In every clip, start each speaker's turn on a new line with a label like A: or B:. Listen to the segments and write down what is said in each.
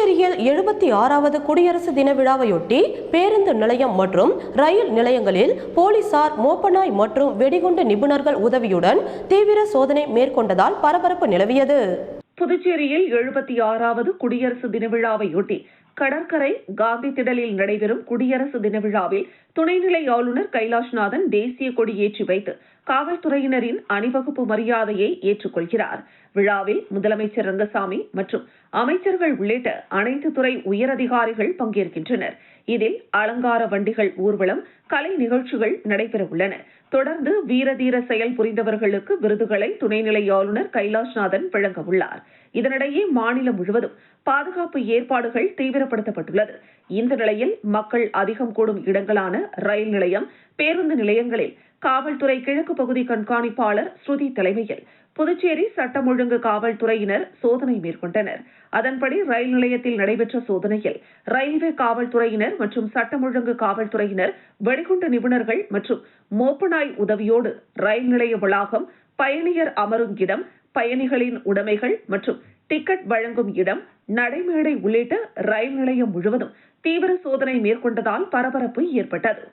A: புதுச்சேரியில் 76வது குடியரசு தின விழாவையொட்டி பேருந்து நிலையம் மற்றும் ரயில் நிலையங்களில் போலீசார் மோப்பநாய் மற்றும் வெடிகுண்டு நிபுணர்கள் உதவியுடன் தீவிர சோதனை மேற்கொண்டதால் பரபரப்பு நிலவியது.
B: புதுச்சேரியில் 76வது குடியரசு தின விழாவையொட்டி கடற்கரை காந்தி திடலில் நடைபெறும் குடியரசு தின விழாவில் துணைநிலை ஆளுநர் கைலாஷ்நாதன் தேசிய கொடி ஏற்றி வைத்து காவல்துறையினரின் அணிவகுப்பு மரியாதையை ஏற்றுக்கொள்கிறார். விழாவில் முதலமைச்சர் ரங்கசாமி மற்றும் அமைச்சர்கள் உள்ளிட்ட அனைத்து துறை உயரதிகாரிகள் பங்கேற்கின்றனர். இதில் அலங்கார வண்டிகள் ஊர்வலம், கலை நிகழ்ச்சிகள் நடைபெற உள்ளன. தொடர்ந்து வீரதீர செயல் புரிந்தவர்களுக்கு விருதுகளை துணைநிலை ஆளுநர் கைலாஷ்நாதன் வழங்க உள்ளார். இதனிடையே மாநிலம் முழுவதும் பாதுகாப்பு ஏற்பாடுகள் தீவிரப்படுத்தப்பட்டுள்ளது. இந்த நிலையில் மக்கள் அதிகம் கூடும் இடங்களான ரயில் நிலையம், பேருந்து நிலையங்களில் காவல்துறை கிழக்கு பகுதி கண்காணிப்பாளர் ஸ்ருதி தலைமையில் புதுச்சேரி சட்டம் ஒழுங்கு காவல்துறையினர் சோதனை மேற்கொண்டனர். அதன்படி ரயில் நிலையத்தில் நடைபெற்ற சோதனையில் ரயில்வே காவல்துறையினர் மற்றும் சட்டம் ஒழுங்கு காவல்துறையினர் வெடிகுண்டு நிபுணர்கள் மற்றும் மோப்பநாய் உதவியோடு ரயில் நிலைய வளாகம், பயணியர் அமரும் இடம், பயணிகளின் உடைமைகள் மற்றும் டிக்கெட் வழங்கும் இடம், நடைமேடை உள்ளிட்ட ரயில் நிலையம் முழுவதும் தீவிர சோதனை மேற்கொண்டதால் பரபரப்பு ஏற்பட்டது.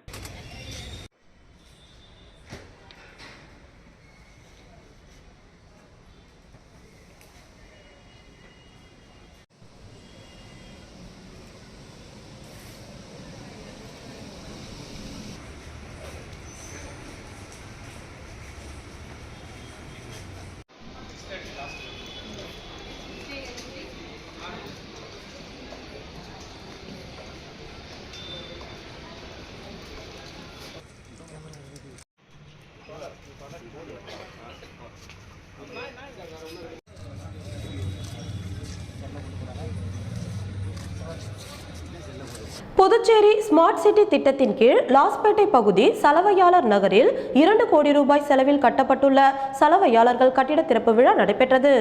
A: புதுச்சேரி ஸ்மார்ட் சிட்டி திட்டத்தின் கீழ் லாஸ்பேட்டை பகுதி சலவையாளர் நகரில் 2 கோடி ரூபாய் செலவில் கட்டப்பட்டுள்ள சலவையாளர்கள் கட்டிட திறப்பு விழா நடைபெற்றது.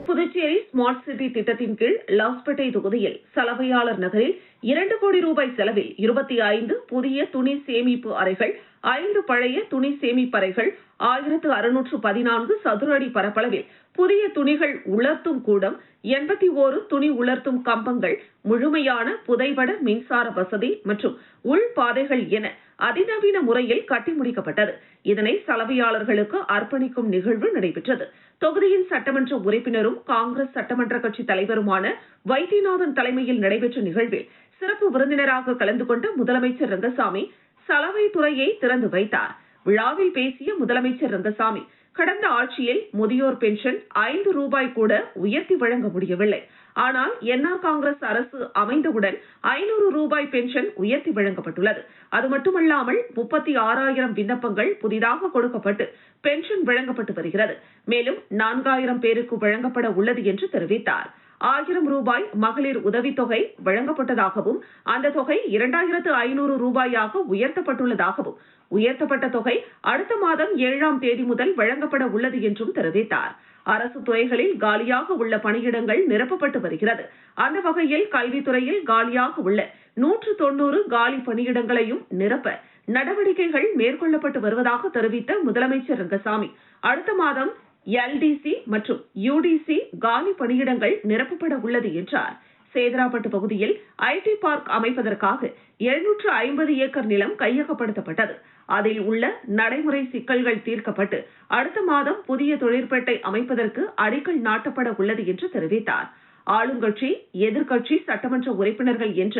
B: புதுச்சேரி ஸ்மார்ட் சிட்டி திட்டத்தின் கீழ் லாஸ்பேட்டை தொகுதியில் சலவையாளர் நகரில் 2 கோடி ரூபாய் செலவில் 25 புதிய துணி சேமிப்பு அறைகள், 5 பழைய துணி சேமிப்பறைகள், 1614 சதுர அடி பரப்பளவில் புதிய துணிகள் உலர்த்தும் கூடம், 81 துணி உலர்த்தும் கம்பங்கள், முழுமையான புதைவட மின்சார வசதி மற்றும் உள் பாதைகள் என அதிநவீன முறையில் கட்டி முடிக்கப்பட்டது. இதனை சலவையாளர்களுக்கு அர்ப்பணிக்கும் நிகழ்வு நடைபெற்றது. தொகுதியின் சட்டமன்ற உறுப்பினரும் காங்கிரஸ் சட்டமன்ற கட்சி தலைவருமான வைத்தியநாதன் தலைமையில் நடைபெற்ற நிகழ்வில் சிறப்பு விருந்தினராக கலந்து கொண்ட முதலமைச்சர் ரங்கசாமி சலவை துறையை திறந்து வைத்தார். விழாவில் பேசிய முதலமைச்சர் ரங்கசாமி, கடந்த ஆட்சியில் முதியோர் பென்ஷன் 5 ரூபாய் கூட உயர்த்தி வழங்க முடியவில்லை. ஆனால் என்ஆர் காங்கிரஸ் அரசு அமைந்தவுடன் 500 ரூபாய் பென்ஷன் உயர்த்தி வழங்கப்பட்டுள்ளது. அது மட்டுமல்லாமல் 36,000 விண்ணப்பங்கள் புதிதாக கொடுக்கப்பட்டு பென்ஷன் வழங்கப்பட்டு வருகிறது. மேலும் 4,000 பேருக்கு வழங்கப்பட உள்ளது என்று தெரிவித்தார். 1000 ரூபாய் மகளிர் உதவித்தொகை வழங்கப்பட்டதாகவும் அந்த தொகை 2,500 ரூபாயாக உயர்த்தப்பட்டுள்ளதாகவும் உயர்த்தப்பட்ட தொகை அடுத்த மாதம் 7ஆம் தேதி முதல் வழங்கப்பட உள்ளது என்றும் தெரிவித்தார். அரசு துறைகளில் காலியாக உள்ள பணியிடங்கள் நிரப்பப்பட்டு வருகிறது. அந்த வகையில் கல்வித்துறையில் காலியாக உள்ள 190 காலி பணியிடங்களையும் நிரப்ப நடவடிக்கைகள் மேற்கொள்ளப்பட்டு வருவதாக தெரிவித்த முதலமைச்சர் ரங்கசாமி, அடுத்த மாதம் எல்டிசி மற்றும் யுடிசி காலி பணியிடங்கள் நிரப்பப்பட உள்ளது என்றார். சேதராப்பட்டு பகுதியில் ஐடி பார்க் அமைப்பதற்காக 750 ஏக்கர் நிலம் கையகப்படுத்தப்பட்டது. அதில் உள்ள நடைமுறை சிக்கல்கள் தீர்க்கப்பட்டு அடுத்த மாதம் புதிய தொழிற்பேட்டை அமைப்பதற்கு அடிக்கல் நாட்டப்பட உள்ளது என்று தெரிவித்தார். ஆளுங்கட்சி, எதிர்க்கட்சி சட்டமன்ற உறுப்பினர்கள் என்ற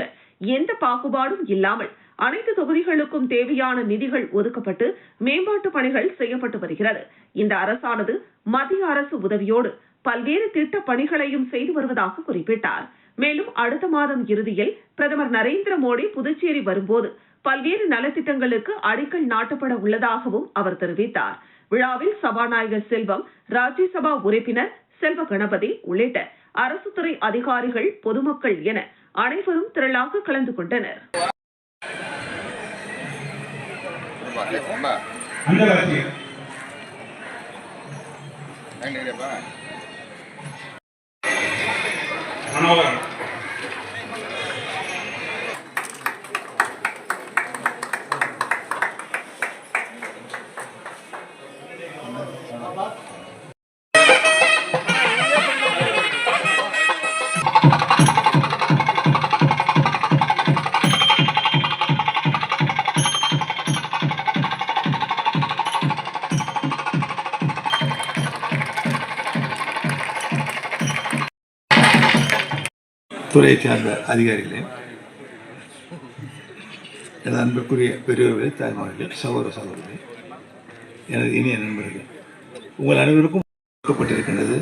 B: எந்த பாகுபாடும் இல்லாமல் அனைத்து தொகுதிகளுக்கும் தேவையான நிதிகள் ஒதுக்கப்பட்டு மேம்பாட்டு பணிகள் செய்யப்பட்டு வருகிறது. இந்த அரசானது மத்திய அரசு உதவியோடு பல்வேறு திட்ட பணிகளையும் செய்து வருவதாக குறிப்பிட்டார். மேலும் அடுத்த மாதம் இறுதியில் பிரதமர் நரேந்திர மோடி புதுச்சேரி வரும்போது பல்வேறு நலத்திட்டங்களுக்கு அடிக்கல் நாட்டப்பட உள்ளதாகவும் அவர் தெரிவித்தார். விழாவில் சபாநாயகர் செல்வம், ராஜ்யசபா உறுப்பினர் செல்வ கணபதி உள்ளிட்ட அரசு துறை அதிகாரிகள், பொதுமக்கள் என அனைவரும் திரளாக கலந்து கொண்டனர்.
C: துறையை சார்ந்த அதிகாரிகளே, எனது அன்புக்குரிய பெரியவர்களே, தாய்மார்களே, சகோதர சகோதரர்களே, எனது இனிய நண்பர்களே, உங்கள் அனைவருக்கும் கொடுக்கப்பட்டிருக்கின்றது.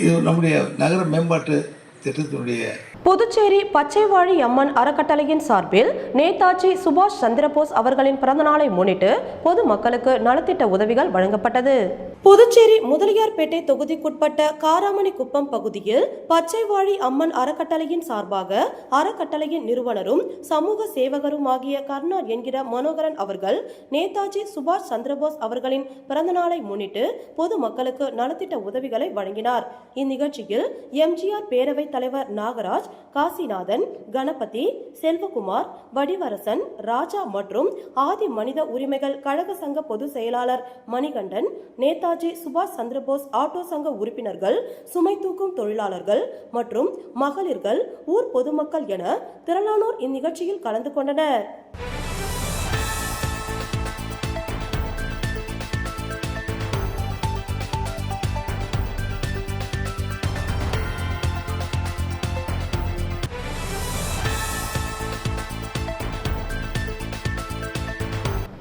C: இது நம்முடைய நகர மேம்பாட்டு திட்டத்தினுடைய
A: புதுச்சேரி பச்சைவாழி அம்மன் அறக்கட்டளையின் சார்பில் நேதாஜி சுபாஷ் சந்திரபோஸ் அவர்களின் பிறந்தநாளை முன்னிட்டு பொதுமக்களுக்கு நலத்திட்ட உதவிகள் வழங்கப்பட்டது. புதுச்சேரி முதலியார்பேட்டை தொகுதிக்குட்பட்ட காராமணி குப்பம் பகுதியில் பச்சைவாழி அம்மன் அறக்கட்டளையின் சார்பாக அறக்கட்டளையின் நிறுவனரும் சமூக சேவகருமாகிய கர்ணா என்கிற மனோகரன் அவர்கள் நேதாஜி சுபாஷ் சந்திரபோஸ் அவர்களின் பிறந்தநாளை முன்னிட்டு பொதுமக்களுக்கு நலத்திட்ட உதவிகளை வழங்கினார். இந்நிகழ்ச்சியில் எம்ஜிஆர் பேரவைத் தலைவர் நாகராஜ், காசிநாதன், கணபதி, செல்வகுமார், வடிவரசன், ராஜா மற்றும் ஆதி மனித உரிமைகள் கழக சங்க பொதுச் செயலாளர் மணிகண்டன், நேதாஜி சுபாஷ் சந்திரபோஸ் ஆட்டோ சங்க உறுப்பினர்கள், சுமை தூக்கும் தொழிலாளர்கள் மற்றும் மகளிர்கள், ஊர் பொதுமக்கள் என திரளானோர் இந்நிகழ்ச்சியில் கலந்து கொண்டனர்.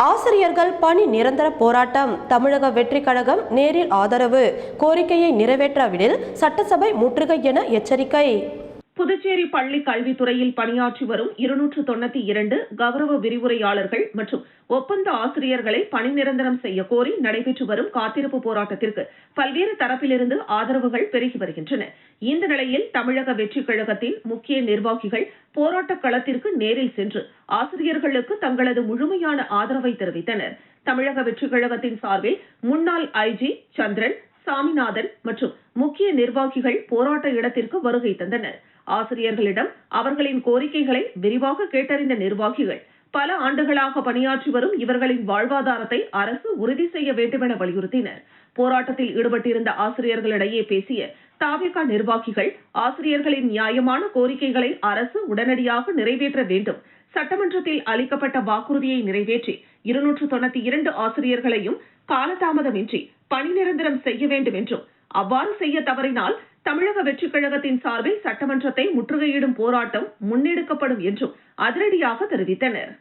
A: ஆசிரியர்கள் பணி நிரந்தர போராட்டம். தமிழக வெற்றி கழகம் நேரில் ஆதரவு. கோரிக்கையை நிறைவேற்றாவிடில் சட்டசபை முற்றுகை என எச்சரிக்கை.
B: புதுச்சேரி பள்ளி கல்வித்துறையில் பணியாற்றி வரும் 292 கௌரவ விரிவுரையாளர்கள் மற்றும் ஒப்பந்த ஆசிரியர்களை பணி நிரந்தரம் செய்ய கோரி நடைபெற்று வரும் காத்திருப்பு போராட்டத்திற்கு பல்வேறு தரப்பிலிருந்து ஆதரவுகள் பெருகி வருகின்றன. இந்த நிலையில் தமிழக வெற்றி கழகத்தின் முக்கிய நிர்வாகிகள் போராட்ட களத்திற்கு நேரில் சென்று ஆசிரியர்களுக்கு தங்களது முழுமையான ஆதரவை தெரிவித்தனர். தமிழக வெற்றி கழகத்தின் சார்பில் முன்னாள் ஐஜி சந்திரன், சாமிநாதன் மற்றும் முக்கிய நிர்வாகிகள் போராட்ட இடத்திற்கு வருகை தந்தனர். ஆசிரியர்களிடம் அவர்களின் கோரிக்கைகளை விரிவாக கேட்டறிந்த நிர்வாகிகள் பல ஆண்டுகளாக பணியாற்றி வரும் இவர்களின் வாழ்வாதாரத்தை அரசு உறுதி செய்ய வேண்டும் என வலியுறுத்தினர். போராட்டத்தில் ஈடுபட்டிருந்த ஆசிரியர்களிடையே பேசிய தாவேகா நிர்வாகிகள் ஆசிரியர்களின் நியாயமான கோரிக்கைகளை அரசு உடனடியாக நிறைவேற்ற வேண்டும், சட்டமன்றத்தில் அளிக்கப்பட்ட வாக்குறுதியை நிறைவேற்றி 292 ஆசிரியர்களையும் காலதாமதமின்றி பணி நிரந்தரம் செய்ய வேண்டும் என்றும், அவ்வாறு செய்ய தவறினால் தமிழக வெற்றிக் கழகத்தின் சார்பில் சட்டமன்றத்தை முற்றுகையிடும் போராட்டம் முன்னெடுக்கப்படும் என்றும் அதிரடியாக தெரிவித்தனர்.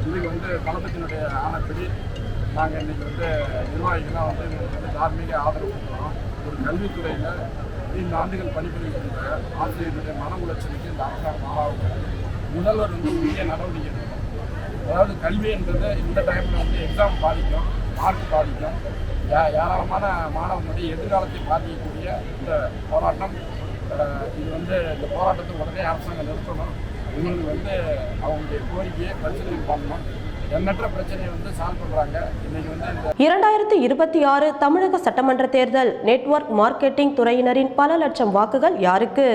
D: இன்னைக்கு களத்தினுடைய ஆணைப்படி நாங்கள் இன்னைக்கு நிர்வாகிகளாக எங்களுக்கு தார்மீக ஆதரவு கொடுக்குறோம். ஒரு கல்வித்துறையில் 5 ஆண்டுகள் பணிபுரிகின்ற ஆசிரியர்களுடைய மன உளைச்சலுக்கு இந்த அரசாங்கம் ஆளாகும். முதல்வர் முக்கிய நடவடிக்கை எடுக்கணும். அதாவது கல்வி என்றது இந்த டைமில் எக்ஸாம் பாதிக்கும், மார்க் பாதிக்கும், ஏராளமான மாணவர்களுடைய எதிர்காலத்தை பாதிக்கக்கூடிய இந்த போராட்டம். இது இந்த போராட்டத்தை உடனே அரசாங்கம் நிறுத்தணும். இவங்களுக்கு அவங்களுடைய கோரிக்கையை பரிசீலனை பண்ணணும். எண்ணற்ற பிரச்சனையை சால்வ் பண்றாங்க. இன்னைக்கு
A: 2026 தமிழக சட்டமன்ற தேர்தல். நெட்வொர்க் மார்க்கெட்டிங் துறையினரின் பல லட்சம் வாக்குகள் யாருக்கு?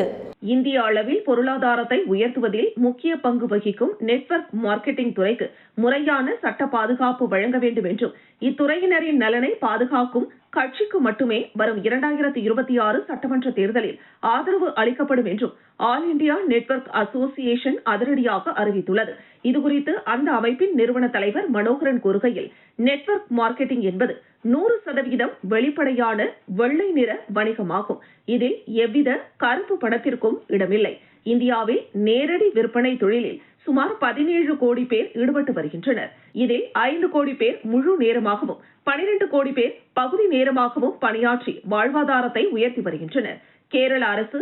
B: இந்திய அளவில் பொருளாதாரத்தை உயர்த்துவதில் முக்கிய பங்கு வகிக்கும் நெட்வொர்க் மார்க்கெட்டிங் துறைக்கு முறையான சட்ட பாதுகாப்பு வழங்க வேண்டும் என்றும், இத்துறையினரின் நலனை பாதுகாக்கும் கட்சிக்கு மட்டுமே வரும் 2026 சட்டமன்ற தேர்தலில் ஆதரவு அளிக்கப்படும் என்றும் ஆல் இண்டியா நெட்வொர்க் அசோசியேஷன் அதிரடியாக அறிவித்துள்ளது. இதுகுறித்து அந்த அமைப்பின் நிறுவன தலைவர் மனோகரன் கூறுகையில், நெட்வொர்க் மார்க்கெட்டிங் என்பது 100% வெளிப்படையான வெள்ளை நிற வணிகமாகும். இதில் எவ்வித கருப்பு பணத்திற்கும் இடமில்லை. இந்தியாவில் நேரடி விற்பனை தொழிலில் சுமார் 17 கோடி பேர் ஈடுபட்டு வருகின்றனர். இதில் 5 கோடி பேர் முழு நேரமாகவும் 12 கோடி பேர் பகுதி நேரமாகவும் பணியாற்றி வாழ்வாதாரத்தை உயர்த்தி வருகின்றனர். கேரள அரசு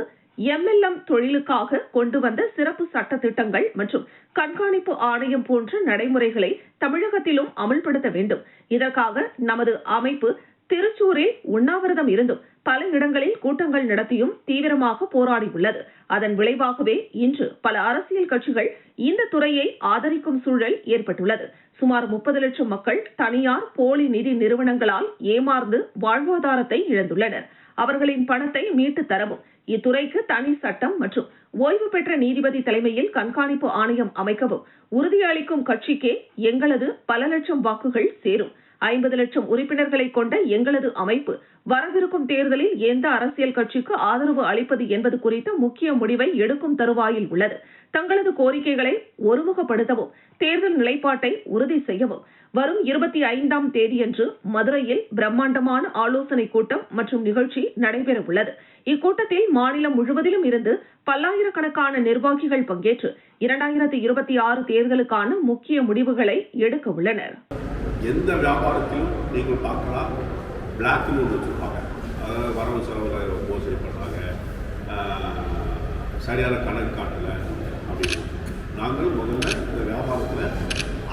B: MLM தொழிலுக்காக கொண்டு வந்த சிறப்பு சட்ட திட்டங்கள் மற்றும் கண்காணிப்பு ஆணையம் போன்ற நடைமுறைகளை தமிழகத்திலும் அமல்படுத்த வேண்டும். இதற்காக நமது அமைப்பு திருச்சூரில் உண்ணாவிரதம் இருந்தும் பல இடங்களில் கூட்டங்கள் நடத்தியும் தீவிரமாக போராடியுள்ளது. அதன் விளைவாகவே இன்று பல அரசியல் கட்சிகள் இந்த துறையை ஆதரிக்கும் சூழல் ஏற்பட்டுள்ளது. சுமார் 30 லட்சம் மக்கள் தனியார் போலி நிதி நிறுவனங்களால் ஏமாந்து வாழ்வாதாரத்தை இழந்துள்ளனர். அவர்களின் பணத்தை மீட்டு தரவும் இத்துறைக்கு தனி சட்டம் மற்றும் ஓய்வு பெற்ற நீதிபதி தலைமையில் கண்காணிப்பு ஆணையம் அமைக்கவும் உறுதியளிக்கும் கட்சிக்கே எங்களது பல லட்சம் வாக்குகள் சேரும். 50 லட்சம் உறுப்பினர்களை கொண்ட எங்களது அமைப்பு வரவிருக்கும் தேர்தலில் எந்த அரசியல் கட்சிக்கு ஆதரவு அளிப்பது என்பது குறித்த முக்கிய முடிவை எடுக்கும் தருவாயில் உள்ளது. தங்களது கோரிக்கைகளை ஒருமுகப்படுத்தவும் தேர்தல் நிலைப்பாட்டை உறுதி செய்யவும் வரும் 25ஆம் தேதியன்று மதுரையில் பிரம்மாண்டமான ஆலோசனை கூட்டம் மற்றும் நிகழ்ச்சி நடைபெற உள்ளது. இக்கூட்டத்தில் மாநிலம் முழுவதிலும் இருந்து பல்லாயிரக்கணக்கான நிர்வாகிகள் பங்கேற்று 2026 தேர்தலுக்கான முக்கிய முடிவுகளை எடுக்க உள்ளனர்.
E: எந்த வியாபாரத்திலும் நீங்கள் பார்க்கலாம், பிளாக் நோட் வச்சுருப்பாங்க. அதாவது வரவு செலவு மோசடி பண்ணுறாங்க, சரியான கணக்கு காட்டலை அப்படின்னு. நாங்கள் முதல்ல இந்த வியாபாரத்தில்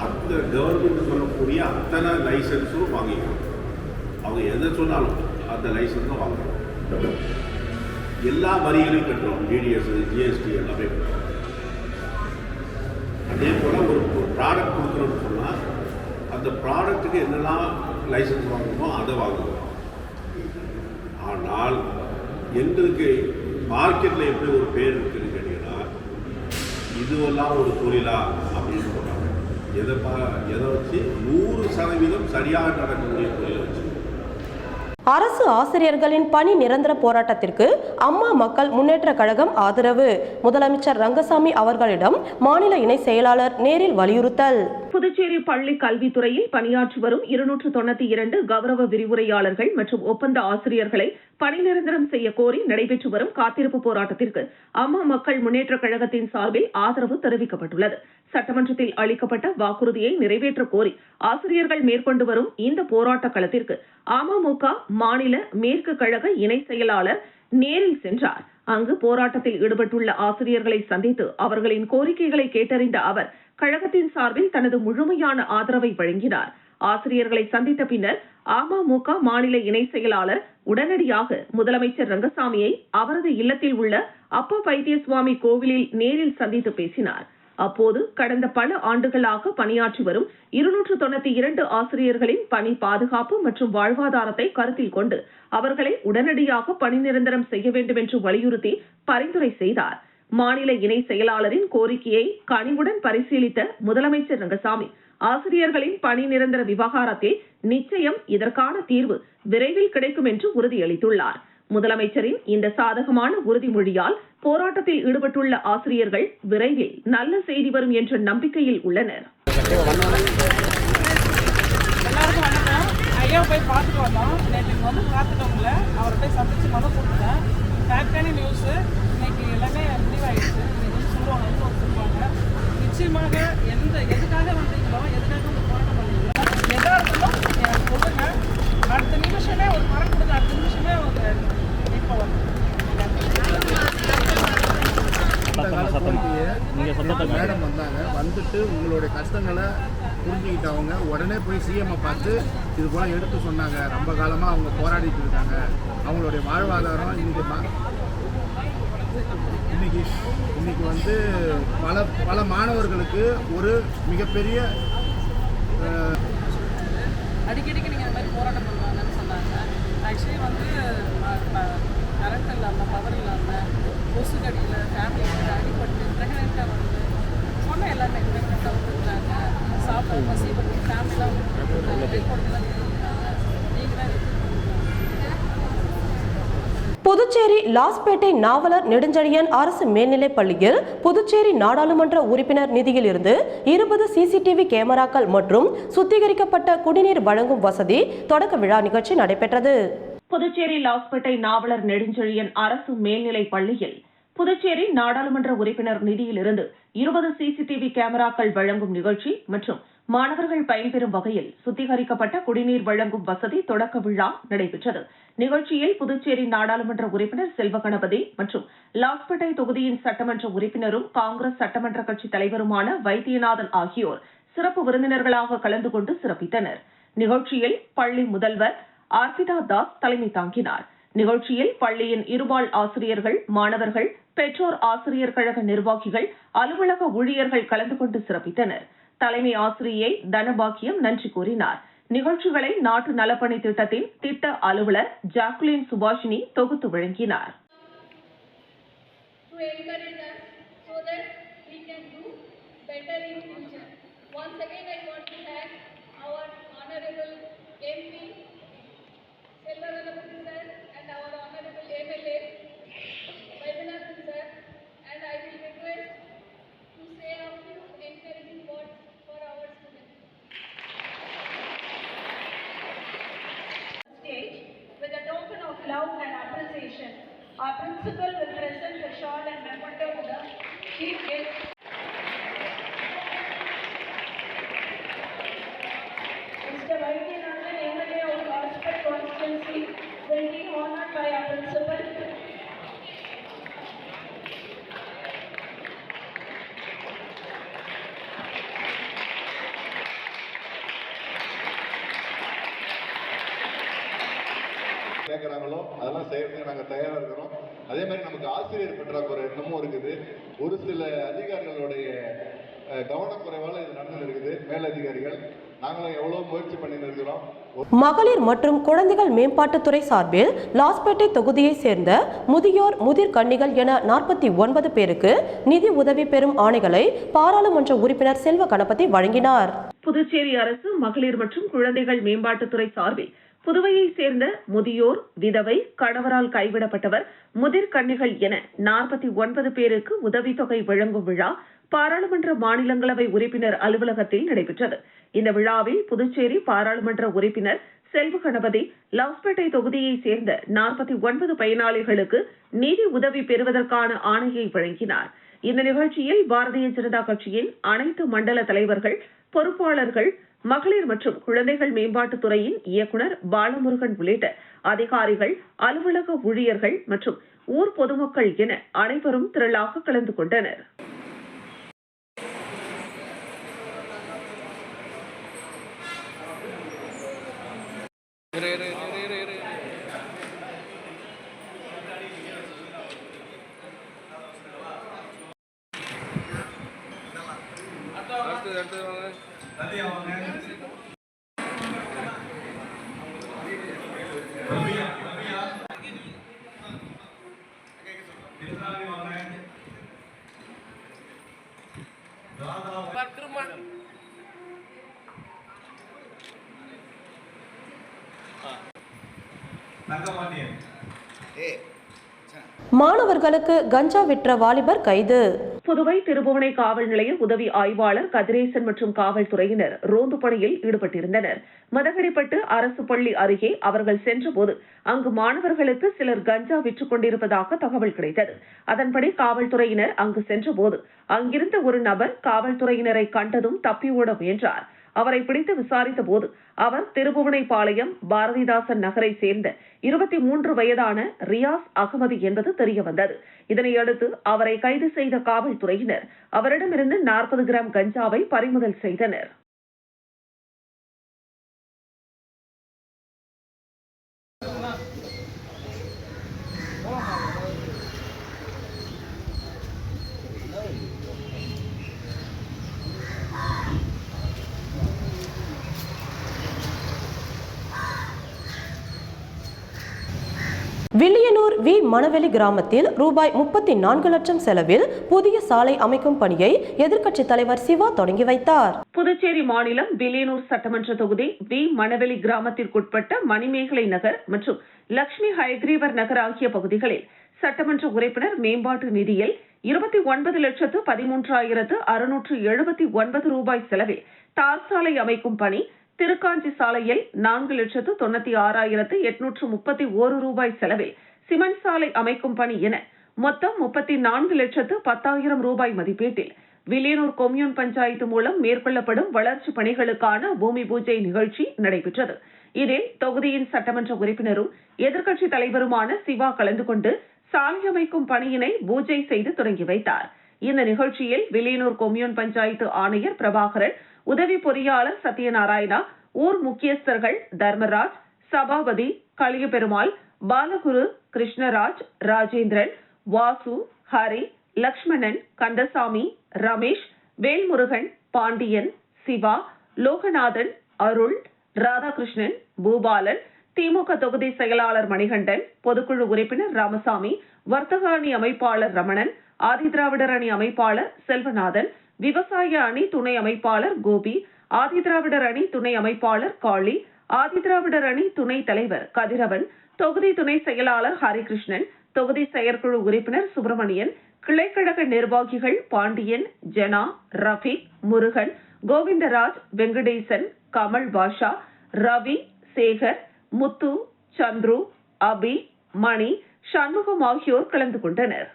E: அந்த கவர்மெண்ட் சொல்லக்கூடிய அத்தனை லைசன்ஸும் வாங்கிக்கணும். அவங்க எதை சொன்னாலும் அந்த லைசன்ஸும் வாங்கணும். எல்லா வரிகளையும் கட்டுறோம், டிடிஎஸ், ஜிஎஸ்டி எல்லாமே கட்டுறோம். அதே போல் ஒரு ப்ராடக்ட் கொடுக்குறோன்னு சொன்னால் அந்த ப்ராடக்ட்டுக்கு என்னெல்லாம் லைசன்ஸ் வாங்கணுமோ அதை வாங்குவோம். ஆனால் எங்களுக்கு மார்க்கெட்டில் எப்படி ஒரு பேர் இருக்குதுன்னு கேட்டீங்கன்னா, இதுவெல்லாம் ஒரு தொழிலா அப்படின்னு சொல்கிறாங்க. எதை வச்சு 100% சரியாக நடக்கக்கூடிய தொழிலை வச்சு.
A: அரசு ஆசிரியர்களின் பணி நிரந்தர போராட்டத்திற்கு அம்மா மக்கள் முன்னேற்ற கழகம் ஆதரவு. முதலமைச்சர் ரங்கசாமி அவர்களிடம் மாநில இணை செயலாளர் நேரில் வலியுறுத்தல்.
B: புதுச்சேரி பள்ளி கல்வித்துறையில் பணியாற்றி வரும் 292 கௌரவ விரிவுரையாளர்கள் மற்றும் ஒப்பந்த ஆசிரியர்களை பணி நிரந்தரம் செய்ய கோரி நடைபெற்று வரும் காத்திருப்பு போராட்டத்திற்கு அம்மா மக்கள் முன்னேற்ற கழகத்தின் சார்பில் ஆதரவு தெரிவிக்கப்பட்டுள்ளது. சட்டமன்றத்தில் அளிக்கப்பட்ட வாக்குறுதியை நிறைவேற்ற கோரி ஆசிரியர்கள் மேற்கொண்டு வரும் இந்த போராட்ட களத்திற்கு அமமுக மாநில மேற்கு கழக இணை செயலாளர் நேரில் சென்றார். அங்கு போராட்டத்தில் ஈடுபட்டுள்ள ஆசிரியர்களை சந்தித்து அவர்களின் கோரிக்கைகளை கேட்டறிந்த அவர் கழகத்தின் சார்பில் தனது முழுமையான ஆதரவை வழங்கினார். ஆசிரியர்களை சந்தித்த பின்னர் அமமுக மாநில இணை செயலாளர் உடனடியாக முதலமைச்சர் ரங்கசாமியை அவரது இல்லத்தில் உள்ள அப்பா வைத்தியசுவாமி கோவிலில் நேரில் சந்தித்து பேசினார். அப்போது கடந்த பல ஆண்டுகளாக பணியாற்றி வரும் 292 ஆசிரியர்களின் பணி பாதுகாப்பு மற்றும் வாழ்வாதாரத்தை கருத்தில் கொண்டு அவர்களை உடனடியாக பணி நிரந்தரம் செய்ய வேண்டும் என்று வலியுறுத்தி பரிந்துரை செய்தார். மாநில இணை செயலாளரின் கோரிக்கையை கனிவுடன் பரிசீலித்த முதலமைச்சர் ரங்கசாமி ஆசிரியர்களின் பணி நிரந்தர விவகாரத்தில் நிச்சயம் இதற்கான தீர்வு விரைவில் கிடைக்கும் என்று உறுதியளித்துள்ளார். முதலமைச்சரின் இந்த சாதகமான உறுதிமொழியால் போராட்டத்தில் ஈடுபட்டுள்ள ஆசிரியர்கள் விரைவில் நல்ல செய்தி வரும் என்ற நம்பிக்கையில் உள்ளனர்.
F: எல்லாருக்கும் வணக்கம். ஐயா போய் பார்த்துட்டு வந்தோம். நேற்று வந்து பார்த்துட்டவங்கள அவரை போய் சந்திச்சு மனம் கொடுத்தேன். ஃபேக்டான நியூஸு இன்னைக்கு எல்லாமே முடிவாயிடுச்சு. இன்னைக்கு சொல்லுவாங்க நிச்சயமாக எதுக்காக வந்தீங்களோ, எதுக்காக உங்க போராட்டம் பண்ணீங்களோ, எதா இருந்தாலும் எனக்கு சொல்லுங்க. அடுத்த நிமிஷமே ஒரு மரம் கொடுங்க, அடுத்த நிமிஷமே அவங்க இப்போ
G: மேடம் வந்தாங்க. வந்துட்டு உங்களுடைய கஷ்டங்களை புரிஞ்சுக்கிட்டவங்க உடனே போய் சிஎம்ஐ பார்த்து இது போல் எடுத்து சொன்னாங்க. ரொம்ப காலமாக அவங்க போராடிட்டு இருக்காங்க. அவங்களுடைய வாழ்வாதாரம் இன்னைக்கு வந்து பல மாணவர்களுக்கு ஒரு மிகப்பெரிய
F: அடிக்கடிக்கு நீங்கள் இந்த மாதிரி போராட்டம் பண்ணுவாங்கன்னு சொன்னாங்க. ஆக்சுவலி வந்து கரண்ட் இல்லாமல், பவர் இல்லாமல், கொசு கடியில் ஃபேமிலியில் அடிப்பட்டு ப்ரெக்னெண்ட்டாக வந்து சொன்ன எல்லாருமே ப்ரெக்னெண்ட்டாக வந்துருக்காங்க. சாப்பிட பசிப்பட்டு ஃபேமிலிலாம் வெளிப்படுத்தலாம் இருக்காங்க. நீங்கள் தான்
A: புதுச்சேரி லாஸ்பேட்டை நாவலர் நெடுஞ்செழியன் அரசு மேல்நிலைப் பள்ளியில் புதுச்சேரி நாடாளுமன்ற உறுப்பினர் நிதியில் இருந்து 20 சிசிடிவி கேமராக்கள் மற்றும் சுத்திகரிக்கப்பட்ட குடிநீர் வழங்கும் வசதி தொடக்க விழா நிகழ்ச்சி நடைபெற்றது.
B: புதுச்சேரி லாஸ்பேட்டை நாவலர் நெடுஞ்செழியன் அரசு மேல்நிலைப் பள்ளியில் புதுச்சேரி நாடாளுமன்ற உறுப்பினர் நிதியிலிருந்து 20 சிசிடிவி கேமராக்கள் வழங்கும் நிகழ்ச்சி மற்றும் மாணவர்கள் பயன்பெறும் வகையில் சுத்திகரிக்கப்பட்ட குடிநீர் வழங்கும் வசதி தொடக்க விழா நடைபெற்றது. நிகழ்ச்சியில் புதுச்சேரி நாடாளுமன்ற உறுப்பினர் செல்வகணபதி மற்றும் லாஸ்பேட்டை தொகுதியின் சட்டமன்ற உறுப்பினரும் காங்கிரஸ் சட்டமன்ற கட்சி தலைவருமான வைத்தியநாதன் ஆகியோர் சிறப்பு விருந்தினர்களாக கலந்து கொண்டு சிறப்பித்தனர். நிகழ்ச்சியில் பள்ளி முதல்வர் ஆர்பிதா தாஸ் தலைமை தாங்கினார். நிகழ்ச்சியில் பள்ளியின் இருபால் ஆசிரியர்கள், மாணவர்கள், பெற்றோர் ஆசிரியர் கழக நிர்வாகிகள், அலுவலக ஊழியர்கள் கலந்து கொண்டு சிறப்பித்தனர். தலைமை ஆசிரியை தனபாக்கியம் நன்றி கூறினார். நிகழ்ச்சிகளை நாட்டு நலப்பணி திட்டத்தின் திட்ட அலுவலர் ஜாக்குலின் சுபாஷினி தொகுத்து வழங்கினார்.
H: our Honorable MP, Selva Ganapathy sir, and our Honorable MLA, Vaidyanathan sir, and I will request to say a few encouraging words for our students. Stage, with a token of love and appreciation, our principal will present the shawl and memento to the chief guest. Mr. Vaidyanathan, MLA of Hospital Constituency, will be honored by our principal.
I: கேட்குறாங்களோ அதெல்லாம் செய்யறதுக்கு நாங்கள் தயாராக இருக்கிறோம். அதே மாதிரி நமக்கு ஆசிரியர் பற்றாக்குறை இன்னமும் இருக்குது. ஒரு சில அதிகாரிகளுடைய கவனக்குறைவால் இது நடந்து இருக்குது. மேலதிகாரிகள் நாங்களும் எவ்வளோ முயற்சி பண்ணிட்டு இருக்கிறோம்.
A: மகளிர் மற்றும் குழந்தைகள் மேம்பாட்டுத்துறை சார்பில் லாஸ்பேட்டை தொகுதியை சேர்ந்த முதியோர் முதிர் கன்னிகள் என 49 பேருக்கு நிதி உதவி பெறும் ஆணைகளை பாராளுமன்ற உறுப்பினர் செல்வ கணபதி வழங்கினார்.
B: புதுச்சேரி அரசு மகளிர் மற்றும் குழந்தைகள் மேம்பாட்டுத்துறை சார்பில் புதுவையை சேர்ந்த முதியோர், விதவை, கணவரால் கைவிடப்பட்டவர், முதிர் கன்னிகள் என 49 பேருக்கு உதவித்தொகை வழங்கும் விழா பாராளுமன்ற மாநிலங்களவை உறுப்பினர் அலுவலகத்தில் நடைபெற்றது. இந்த விழாவில் புதுச்சேரி பாராளுமன்ற உறுப்பினர் செல்வ கணபதி லாஸ்பேட்டை தொகுதியை சேர்ந்த 49 பயனாளிகளுக்கு நிதி உதவி பெறுவதற்கான ஆணையை வழங்கினார். இந்த நிகழ்ச்சியில் பாரதிய ஜனதா கட்சியின் அனைத்து மண்டல தலைவர்கள், பொறுப்பாளர்கள், மகளிர் மற்றும் குழந்தைகள் மேம்பாட்டுத்துறையின் இயக்குநர் பாலமுருகன் உள்ளிட்ட அதிகாரிகள், அலுவலக ஊழியர்கள் மற்றும் ஊர் பொதுமக்கள் என அனைவரும் திரளாக கலந்து கொண்டனர்.
A: மாணவர்களுக்கு கஞ்சா விற்ற வாலிபர் கைது.
B: புதுவை திருபுவனை காவல் நிலைய உதவி ஆய்வாளர் கதிரேசன் மற்றும் காவல்துறையினர் ரோந்து பணியில் ஈடுபட்டிருந்தனர். மதகடிப்பட்டு அரசு பள்ளி அருகே அவர்கள் சென்றபோது அங்கு மாணவர்களுக்கு சிலர் கஞ்சா விற்றுக் கொண்டிருப்பதாக தகவல் கிடைத்தது. அதன்படி காவல்துறையினர் அங்கு சென்றபோது அங்கிருந்த ஒரு நபர் காவல்துறையினரை கண்டதும் தப்பி ஓட முயன்றார். அவரை பிடித்து விசாரித்த போது அவர் திருபுவனைப்பாளையம் பாரதிதாசன் நகரை சேர்ந்த 23 வயதான ரியாஸ் அகமது என்பது தெரியவந்தது. இதனையடுத்து அவரை கைது செய்த காவல்துறையினர் அவரிடமிருந்து 40 கிராம் கஞ்சாவை பறிமுதல் செய்தனர்.
A: வில்லியனூர் வி மணவெளி கிராமத்தில் ரூபாய் 34 லட்சம் செலவில் புதிய சாலை அமைக்கும் பணியை எதிர்க்கட்சித் தலைவர் சிவா தொடங்கி வைத்தார்.
B: புதுச்சேரி மாநிலம் வில்லியனூர் சட்டமன்ற தொகுதி வி மணவெளி கிராமத்திற்குட்பட்ட மணிமேகலை நகர் மற்றும் லட்சுமி ஹயக்ரீவர் நகர் ஆகிய பகுதிகளில் சட்டமன்ற உறுப்பினர் மேம்பாட்டு நிதியில் 29,13,679 ரூபாய் செலவில் தார் சாலை அமைக்கும் பணி, திருக்காஞ்சி சாலையில் 4,96,831 ரூபாய் செலவில் சிமெண்ட் சாலை அமைக்கும் பணி என மொத்தம் 34,10,000 ரூபாய் மதிப்பீட்டில் வில்லியனூர் கொம்யூன் பஞ்சாயத்து மூலம் மேற்கொள்ளப்படும் வளர்ச்சி பணிகளுக்கான பூமி பூஜை நிகழ்ச்சி நடைபெற்றது. இதில் தொகுதியின் சட்டமன்ற உறுப்பினரும் எதிர்க்கட்சித் தலைவருமான சிவா கலந்து கொண்டு சாலை அமைக்கும் பணியினை பூஜை செய்து தொடங்கி வைத்தார். இந்த நிகழ்ச்சியில் வில்லியனூர் கொம்யூன் பஞ்சாயத்து ஆணையர் பிரபாகரன், உதவி பொறியாளர் சத்யநாராயணா, ஊர் முக்கியஸ்தர்கள் தர்மராஜ், சபாபதி, கலியபெருமாள், பாலகுரு, கிருஷ்ணராஜ், ராஜேந்திரன், வாசு, ஹரி, லக்ஷ்மணன், கந்தசாமி, ரமேஷ், வேல்முருகன், பாண்டியன், சிவா, லோகநாதன், அருள், ராதாகிருஷ்ணன், பூபாலன், திமுக தொகுதி செயலாளர் மணிகண்டன், பொதுக்குழு உறுப்பினர் ராமசாமி, வர்த்தக அணி அமைப்பாளர் ரமணன், ஆதிதிராவிடர் அணி அமைப்பாளர் செல்வநாதன், விவசாய அணி துணை அமைப்பாளர் கோபி, ஆதிதிராவிடர் அணி துணை அமைப்பாளர் காளி, ஆதிதிராவிடர் அணி துணைத் தலைவர் கதிரவன், தொகுதி துணை செயலாளர் ஹரிகிருஷ்ணன், தொகுதி செயற்குழு உறுப்பினர் சுப்பிரமணியன், கிளைக்கழக நிர்வாகிகள் பாண்டியன், ஜனா, ரஃபீக், முருகன், கோவிந்தராஜ், வெங்கடேசன், கமல் பாஷா, ரவி, சேகர், முத்து, சந்துரு, அபி, மணி, சண்முகம் ஆகியோர் கலந்து கொண்டனர்.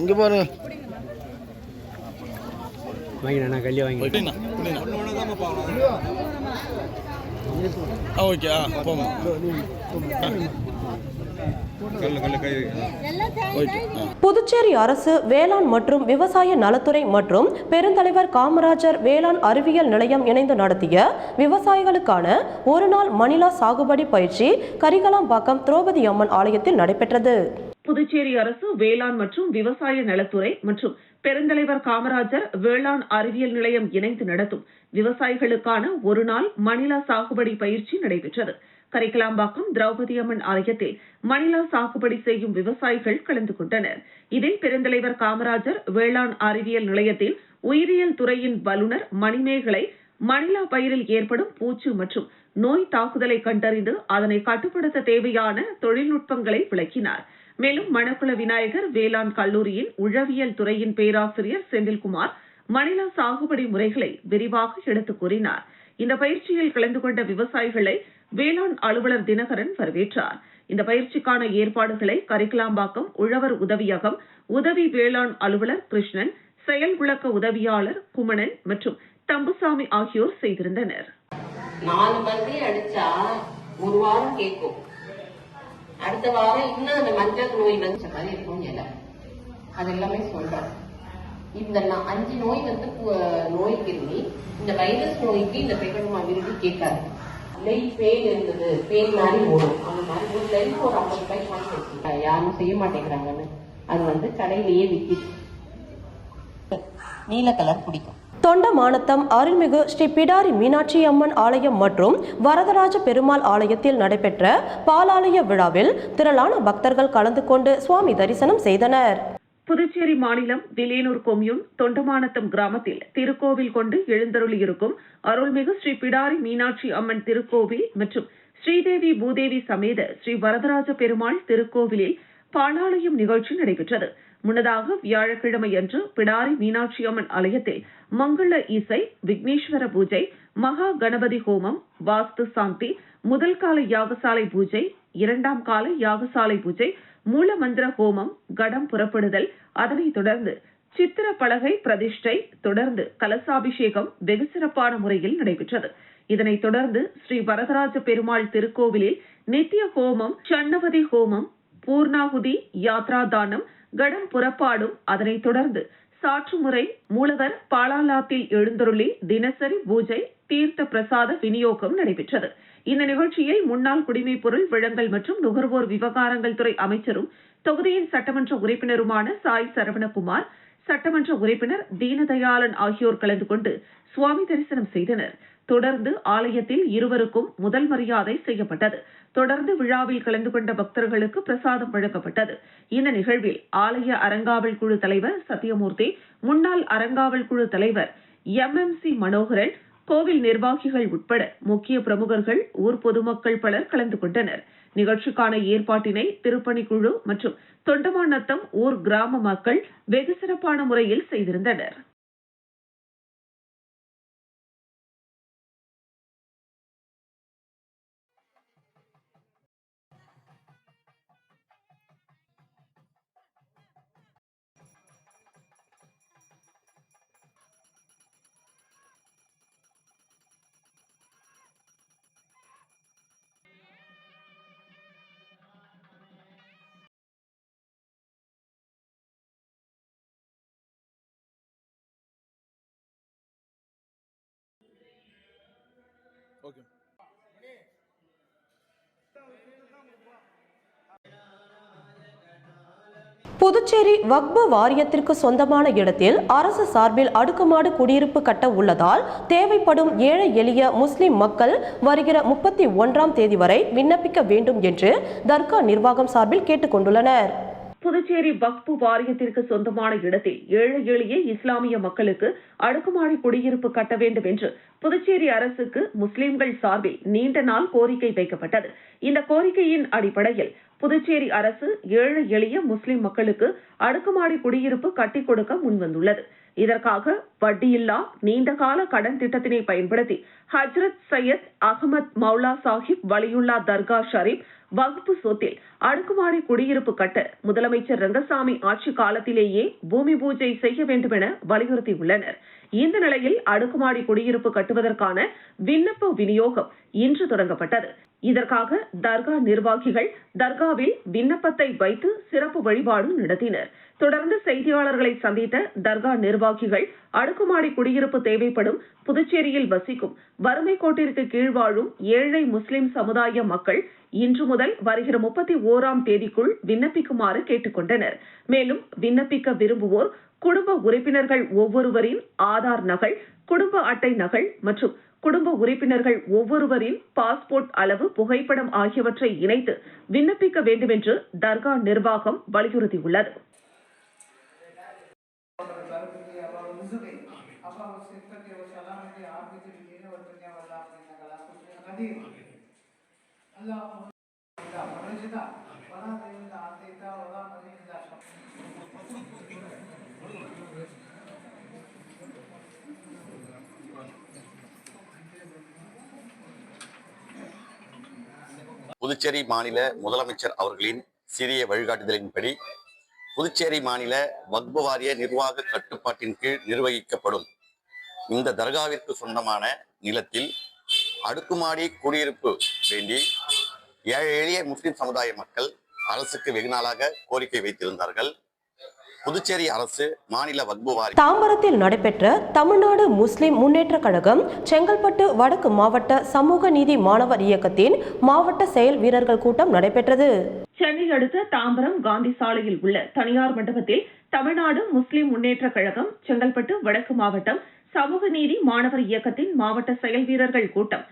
G: இங்கே பாருங்க.
J: வாங்கினா கல்வி வாங்கி
G: ஓகே போங்க.
A: புதுச்சேரி அரசு வேளாண் மற்றும் விவசாய நலத்துறை மற்றும் பெருந்தலைவர் காமராஜர் வேளாண் அறிவியல் நிலையம் இணைந்து நடத்திய விவசாயிகளுக்கான ஒருநாள் மணிலா சாகுபடி பயிற்சி கரிகலாம்பாக்கம் திரௌபதி அம்மன் ஆலயத்தில் நடைபெற்றது.
B: புதுச்சேரி அரசு வேளாண் மற்றும் விவசாய நலத்துறை மற்றும் பெருந்தலைவர் காமராஜர் வேளாண் அறிவியல் நிலையம் இணைந்து நடத்தும் விவசாயிகளுக்கான ஒருநாள் மணிலா சாகுபடி பயிற்சி நடைபெற்றது. கரிகலாம்பாக்கம் திரௌபதி அம்மன் ஆலயத்தில் மணிலா சாகுபடி செய்யும் விவசாயிகள் கலந்து கொண்டனர். இதில் பெருந்தலைவர் காமராஜர் வேளாண் அறிவியல் நிலையத்தில் உயிரியல் துறையின் வல்லுநர் மணிமேகலை மணிலா பயிரில் ஏற்படும் பூச்சு மற்றும் நோய் தாக்குதலை கண்டறிந்து அதனை கட்டுப்படுத்த தேவையான தொழில்நுட்பங்களை விளக்கினார். மேலும் மணக்குள விநாயகர் வேளாண் கல்லூரியின் உழவியல் துறையின் பேராசிரியர் செந்தில்குமார் மணிலா சாகுபடி முறைகளை விரிவாக எடுத்துக் கூறினார். இந்த பயிற்சியில் கலந்து கொண்ட விவசாயிகளை வேளாண் அலுவலர் தினகரன் வரவேற்றார். இந்த பயிற்சிக்கான ஏற்பாடுகளை கரிகலாம்பாக்கம் உழவர் உதவியகம் உதவி வேளாண் அலுவலர் கிருஷ்ணன், செயல் விளக்க உதவியாளர் குமணன் மற்றும் தம்புசாமி ஆகியோர் செய்திருந்தனர்.
K: 4 மந்தி அடிச்சா ஒரு வாரம் கேட்கும். அடுத்த வாரம் இன்னும் அந்த மஞ்சள் நோய் வந்து மாதிரி இருக்கும். அது எல்லாமே சொல்றேன். இந்த 5 நோய் வந்து நோய் கிருமி, இந்த வைரஸ் நோய்க்கு இந்த பெகடமா விருது கேட்காது. பேன் இருந்தது, பேன் மாதிரி ஓடும். அந்த மாதிரி ஒரு லைஃப் ஒரு 50 ரூபாய்க்கு வாங்கி வச்சுருக்காங்க. யாரும் செய்ய மாட்டேங்கிறாங்கன்னு அது வந்து கடையிலேயே விற்கிது. நீல கலர் பிடிக்கும்.
A: தொண்டமானத்தம் அருள்மிகு ஸ்ரீ பிடாரி மீனாட்சி அம்மன் ஆலயம் மற்றும் வரதராஜ பெருமாள் ஆலயத்தில் நடைபெற்ற பாலாலய விழாவில் திரளான பக்தர்கள் கலந்து கொண்டு சுவாமி தரிசனம் செய்தனர்.
B: புதுச்சேரி மாநிலம் வில்லியனூர் கொம்யூன் தொண்டமானத்தம் கிராமத்தில் திருக்கோவில் கொண்டு எழுந்தருளியிருக்கும் அருள்மிகு ஸ்ரீ பிடாரி மீனாட்சி அம்மன் திருக்கோவில் மற்றும் ஸ்ரீதேவி பூதேவி சமேத ஸ்ரீ வரதராஜ பெருமாள் திருக்கோவிலில் பாலாலயம் நிகழ்ச்சி நடைபெற்றது. முன்னதாக வியாழக்கிழமை அன்று பிடாரி மீனாட்சி அம்மன் ஆலயத்தில் மங்கள இசை, விக்னேஸ்வர பூஜை, மகா கணபதி ஹோமம், வாஸ்து சாந்தி, முதல் கால யாகசாலை பூஜை, 2ஆம் கால யாகசாலை பூஜை, மூல மந்திர ஹோமம், கடம் புறப்படுதல், அதனைத் தொடர்ந்து சித்திர பலகை பிரதிஷ்டை, தொடர்ந்து கலசாபிஷேகம் வெகு சிறப்பான முறையில் நடைபெற்றது. இதனைத் தொடர்ந்து ஸ்ரீ வரதராஜ பெருமாள் திருக்கோவிலில் நித்திய ஹோமம், சன்னவதி ஹோமம், பூர்ணாகுதி, யாத்ரா தானம், கடம் புறப்பாடும், அதனைத் தொடர்ந்து சாற்றுமுறை, மூலவர் பாலாலாத்தில் எழுந்தருளி தினசரி பூஜை, தீர்த்த பிரசாத விநியோகம் நடைபெற்றது. இந்த நிகழ்ச்சியில் முன்னாள் குடிமைப்பொருள் வழங்கல் மற்றும் நுகர்வோர் விவகாரங்கள் துறை அமைச்சரும் தொகுதியின் சட்டமன்ற உறுப்பினருமான சாய் சரவணகுமார், சட்டமன்ற உறுப்பினர் தீனதயாளன் ஆகியோர் கலந்து கொண்டு சுவாமி தரிசனம் செய்தனர். தொடர்ந்து ஆலயத்தில் இருவருக்கும் முதல் மரியாதை செய்யப்பட்டது. தொடர்ந்து விழாவில் கலந்து கொண்ட பக்தர்களுக்கு பிரசாதம் வழங்கப்பட்டது. இந்த நிகழ்வில் ஆலய அறங்காவல் குழு தலைவர் சத்தியமூர்த்தி, முன்னாள் அறங்காவல் குழு தலைவர் MMC மனோகரன், கோவில் நிர்வாகிகள் உட்பட முக்கிய பிரமுகர்கள், ஊர் பொதுமக்கள் பலர் கலந்து கொண்டனர். நிகழ்ச்சிக்கான ஏற்பாட்டினை திருப்பணிக்குழு மற்றும் தொண்டமானத்தம் ஊர் கிராம மக்கள் வெகு சிறப்பான முறையில் செய்திருந்தனர்.
D: ஓகே.
A: புதுச்சேரி வக்பு வாரியத்திற்கு சொந்தமான இடத்தில் அரசு சார்பில் அடுக்குமாடி குடியிருப்பு கட்ட உள்ளதால் தேவைப்படும் ஏழை எளிய முஸ்லிம் மக்கள் வருகிற 31ஆம் தேதி வரை விண்ணப்பிக்க வேண்டும் என்று தர்கா நிர்வாகம் சார்பில் கேட்டுக் கொண்டுள்ளனர்.
B: புதுச்சேரி வக்பு வாரியத்திற்கு சொந்தமான இடத்தில் ஏழை எளிய இஸ்லாமிய மக்களுக்கு அடுக்குமாடி குடியிருப்பு கட்ட வேண்டும் என்று புதுச்சேரி அரசுக்கு முஸ்லிம்கள் சார்பில் நீண்ட நாள் கோரிக்கை வைக்கப்பட்டது. இந்த கோரிக்கையின் அடிப்படையில் புதுச்சேரி அரசு ஏழை எளிய முஸ்லிம் மக்களுக்கு அடுக்குமாடி குடியிருப்பு கட்டிக் கொடுக்க முன்வந்துள்ளது. இதற்காக வட்டியில்லா நீண்டகால கடன் திட்டத்தினை பயன்படுத்தி ஹஜ்ரத் சையத் அகமது மௌலா சாஹிப் வலியுல்லா தர்கா ஷரீப் வக்பு சொத்தில் அடுக்குமாடி குடியிருப்பு கட்ட முதலமைச்சர் ரங்கசாமி ஆட்சி காலத்திலேயே பூமி பூஜை செய்ய வேண்டும் என வலியுறுத்தியுள்ளனர். இந்த நிலையில் அடுக்குமாடி குடியிருப்பு கட்டுவதற்கான விண்ணப்ப விநியோகம் இன்று தொடங்கப்பட்டது. இதற்காக தர்கா நிர்வாகிகள் தர்காவில் விண்ணப்பத்தை வைத்து சிறப்பு வழிபாடு நடத்தினர். தொடர்ந்து செய்தியாளர்களை சந்தித்த தர்கா நிர்வாகிகள் அடுக்குமாடி குடியிருப்பு தேவைப்படும் புதுச்சேரியில் வசிக்கும் வறுமை கோட்டிற்கு கீழ் வாழும் ஏழை முஸ்லிம் சமுதாய மக்கள் இன்று முதல் வருகிற 31ஆம் தேதிக்குள் விண்ணப்பிக்குமாறு கேட்டுக் கொண்டனர். மேலும் விண்ணப்பிக்க விரும்புவோர் குடும்ப உறுப்பினர்கள் ஒவ்வொருவரின் ஆதார் நகல், குடும்ப அட்டை நகல் மற்றும் குடும்ப உறுப்பினர்கள் ஒவ்வொருவரின் பாஸ்போர்ட் அளவு புகைப்படம் ஆகியவற்றை இணைத்து விண்ணப்பிக்க வேண்டும் என்று தர்கா நிர்வாகம் வலியுறுத்தியுள்ளது.
L: புதுச்சேரி மாநில முதலமைச்சர் அவர்களின் சிறிய வழிகாட்டுதலின்படி புதுச்சேரி மாநில வக்பு வாரிய நிர்வாக கட்டுப்பாட்டின் கீழ் நிர்வகிக்கப்படும் இந்த தர்காவிற்கு சொந்தமான நிலத்தில் அடுக்குமாடி குடியிருப்பு வேண்டி ஏழை எளிய முஸ்லிம் சமுதாய மக்கள் அரசுக்கு வெகு நாளாக கோரிக்கை வைத்திருந்தார்கள். புதுச்சேரி அரசு மாநில வக்பு வாரியம்
A: தாம்பரத்தில் நடைபெற்ற தமிழ்நாடு முஸ்லிம் முன்னேற்ற கழகம் செங்கல்பட்டு வடக்கு மாவட்ட சமூக நீதி மாணவர் இயக்கத்தின் மாவட்ட செயல் வீரர்கள் கூட்டம் நடைபெற்றது.
B: சென்னை அடுத்த தாம்பரம் காந்தி சாலையில் உள்ள தனியார் மண்டபத்தில் தமிழ்நாடு முஸ்லிம் முன்னேற்ற கழகம் செங்கல்பட்டு வடக்கு மாவட்டம் சமூக நீதி மாணவர் இயக்கத்தின் மாவட்ட செயல் வீரர்கள் கூட்டம்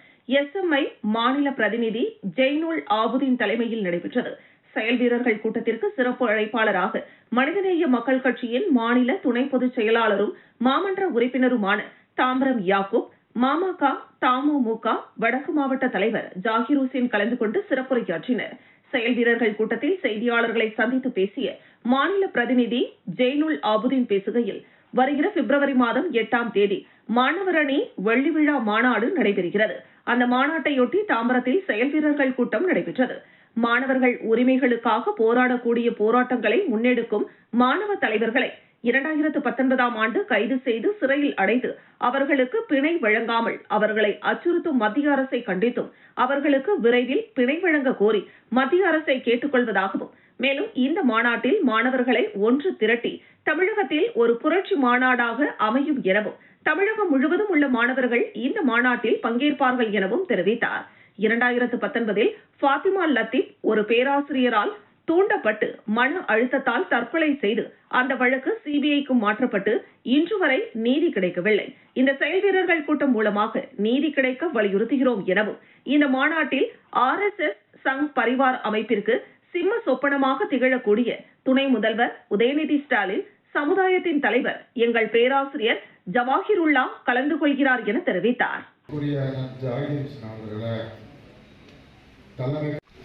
B: SMI மாநில பிரதிநிதி ஜெய்னுல் ஆபுதீன் தலைமையில் நடைபெற்றது. செயல் வீரர்கள் கூட்டத்திற்கு சிறப்பு அழைப்பாளராக மனிதநேய மக்கள் கட்சியின் மாநில துணை பொதுச் செயலாளரும் மாமன்ற உறுப்பினருமான தாம்பரம் யாக்கூப், மாமக தமுமுக வடக்கு மாவட்ட தலைவர் ஜாகிர் ஹுசேன் கலந்து கொண்டு சிறப்புரையாற்றினர். செயல் வீரர்கள் கூட்டத்தில் செய்தியாளர்களை சந்தித்து பேசிய மாநில பிரதிநிதி ஜெய்னுல் ஆபுதீன் பேசுகையில், வருகிற பிப்ரவரி மாதம் 8ஆம் தேதி மாணவர் அணி வெள்ளி விழா மாநாடு நடைபெறுகிறது. அந்த மாநாட்டையொட்டி தாம்பரத்தில் செயல் வீரர்கள் கூட்டம் நடைபெற்றது. மாணவர்கள் உரிமைகளுக்காக போராடக்கூடிய போராட்டங்களை முன்னெடுக்கும் மாணவ தலைவர்களை 2019ஆம் ஆண்டு கைது செய்து சிறையில் அடைத்து அவர்களுக்கு பிணை வழங்காமல் அவர்களை அச்சுறுத்தும் மத்திய அரசை கண்டித்தும் அவர்களுக்கு விரைவில் பிணை வழங்க கோரி மத்திய அரசை கேட்டுக்கொள்வதாகவும், மேலும் இந்த மாநாட்டில் மாணவர்களை ஒன்று திரட்டி தமிழகத்தில் ஒரு புரட்சி மாநாடாக அமையும் எனவும், தமிழகம் முழுவதும் உள்ள மாணவர்கள் இந்த மாநாட்டில் பங்கேற்பார்கள் எனவும் தெரிவித்தார். 2019இல் ஃபாத்திமா லத்தீப் ஒரு பேராசிரியரால் தூண்டப்பட்டு மன அழுத்தத்தால் தற்கொலை செய்து அந்த வழக்கு CBIக்கு மாற்றப்பட்டு இன்று வரை நீதி கிடைக்கவில்லை. இந்த செயல் வீரர்கள் கூட்டம் மூலமாக நீதி கிடைக்க வலியுறுத்துகிறோம் எனவும், இந்த மாநாட்டில் RSS சங் பரிவார் அமைப்பிற்கு சிம்ம சொப்பனமாக திகழக்கூடிய துணை முதல்வர் உதயநிதி ஸ்டாலின், சமுதாயத்தின் தலைவர் எங்கள் பேராசிரியர் ஜவாஹிருல்லா கலந்து கொள்கிறார் என தெரிவித்தார்.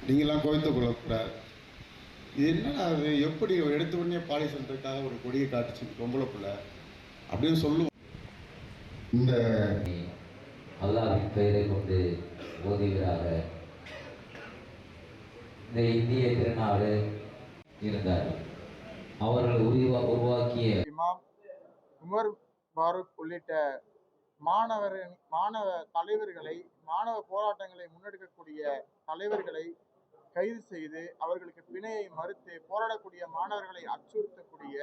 I: நீங்களாம் கோவிந்த கொள்ளக்கூடாது. இது என்னடா அது, எப்படி எடுத்த உடனே பாடி சொல்றதுக்காக ஒரு கொடியை காட்டுச்சு பொம்பளைக்குள்ள அப்படின்னு சொல்லுவோம். இந்த
M: அல்லாஹ்வின் பெயரை கொண்டு ஓதுகிறாக இந்த இந்திய திருநாடு இருந்தார்கள். அவர்கள் உருவாக்கிய
G: இமாம் உமர் பாரூக் உள்ளிட்ட மாணவ தலைவர்களை, மாணவ போராட்டங்களை முன்னெடுக்கக்கூடிய தலைவர்களை கைது செய்து அவர்களுக்கு பிணையை மறுத்து போராடக்கூடிய மாணவர்களை அச்சுறுத்தக்கூடிய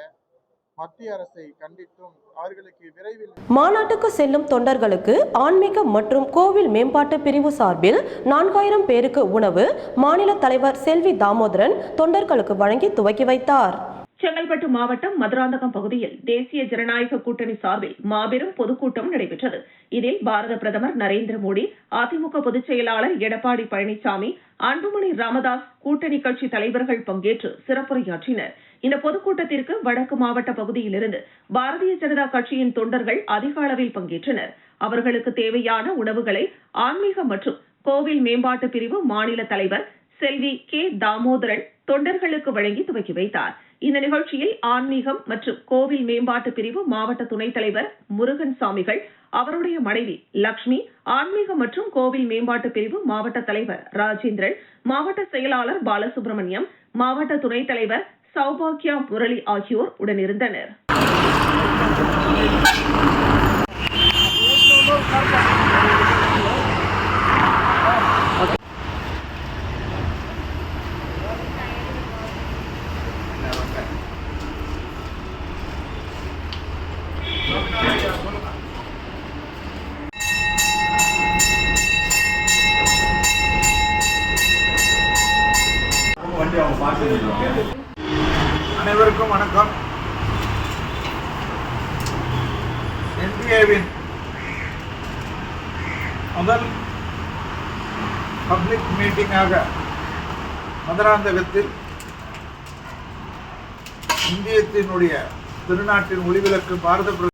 G: மத்திய அரசை கண்டித்தும் அவர்களுக்கு விரைவில்
A: மாநாட்டுக்கு செல்லும் தொண்டர்களுக்கு ஆன்மீக மற்றும் கோவில் மேம்பாட்டு பிரிவு சார்பில் 4000 பேருக்கு உணவு மாநில தலைவர் செல்வி தாமோதரன் தொண்டர்களுக்கு வழங்கி துவக்கி வைத்தார்.
B: செங்கல்பட்டு மாவட்டம் மதுராந்தகம் பகுதியில் தேசிய ஜனநாயக கூட்டணி சார்பில் மாபெரும் பொதுக்கூட்டம் நடைபெற்றது. இதில் பாரத பிரதமர் நரேந்திர மோடி, அதிமுக பொதுச் செயலாளர் எடப்பாடி பழனிசாமி, அன்புமணி ராமதாஸ், கூட்டணி கட்சி தலைவர்கள் பங்கேற்று சிறப்புரையாற்றினர். இந்த பொதுக்கூட்டத்திற்கு வடக்கு மாவட்ட பகுதியிலிருந்து பாரதிய ஜனதா கட்சியின் தொண்டர்கள் அதிக அளவில் பங்கேற்றனர். அவர்களுக்கு தேவையான உணவுகளை ஆன்மீக மற்றும் கோவில் மேம்பாட்டு பிரிவு மாநில தலைவர் செல்வி கே தாமோதரன் தொண்டர்களுக்கு வழங்கி துவக்கி வைத்தார். இந்த நிகழ்ச்சியில் ஆன்மீகம் மற்றும் கோவில் மேம்பாட்டு பிரிவு மாவட்ட துணைத் தலைவர் முருகன் சாமிகள், அவருடைய மனைவி லட்சுமி, ஆன்மீக மற்றும் கோவில் மேம்பாட்டு பிரிவு மாவட்ட தலைவர் ராஜேந்திரன், மாவட்ட செயலாளர் பாலசுப்ரமணியம், மாவட்ட துணைத் தலைவர் சௌபாக்கியா முரளி ஆகியோர் உடனிருந்தனர்.
N: அனைவருக்கும் வணக்கம். NDAவின் முதல் பப்ளிக் மீட்டிங்காக மதுராந்தகத்தில் இந்தியத்தினுடைய திருநாட்டின் ஒளிவிளக்கு பாரத